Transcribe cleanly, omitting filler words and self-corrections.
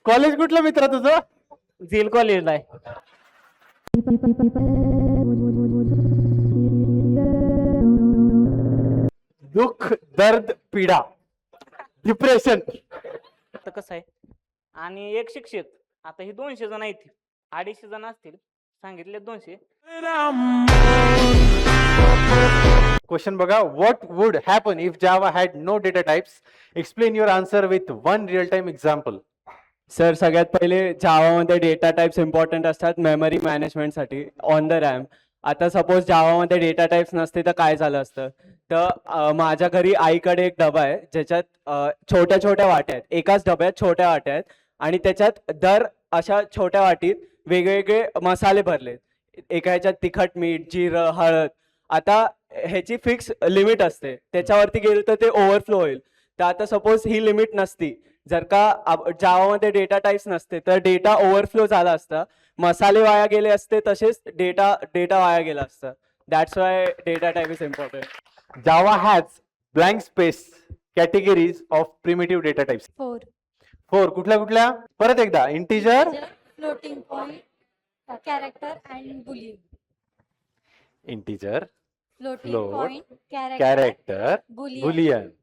College कुठलं मित्र तुझं? झेल कॉलेजला आहे. दुःख, दर्द, पीडा, डिप्रेशन. आता कसं आहे, आणि एक शिक्षक, आता हे 200 जण आहेत, 250 जण असतील, सांगितले 200. क्वेश्चन बघा. What would happen if Java had no data types? Explain your answer with one real time example. Sir सगळ्यात पहिले जावामध्ये डेटा टाइप्स इम्पॉर्टंट असतात मेमरी मॅनेजमेंटसाठी ऑन द रॅम. आता सपोज जावामध्ये डेटा टाइप्स नसते तर काय झालं असतं, तर माझ्या घरी आईकडे एक डबा आहे ज्याच्यात छोट्या छोट्या वाट्या आहेत, एकाच डब्यात छोट्या वाट्या आहेत आणि त्याच्यात दर अशा छोट्या वाटीत वेगवेगळे मसाले भरलेत. एका ह्याच्यात तिखट, मीठ, जिरं, हळद. आता ह्याची फिक्स लिमिट असते, त्याच्यावरती गेलं तर ते ओव्हरफ्लो होईल. तर आता सपोज ही लिमिट नसती, जर का जावामध्ये डेटा टाइप्स नसते तर डेटा ओव्हरफ्लो झाला असता, मसाले वाया गेले असते, तसेच डेटा वाया गेला असता. That's why data type is important. Java has blank space categories of primitive data types. 4. 4. कुठल्या कुठल्या? परत एकदा. Integer, Floating point, character and boolean. Integer, Floating Float, point, character, character, boolean. Boolean.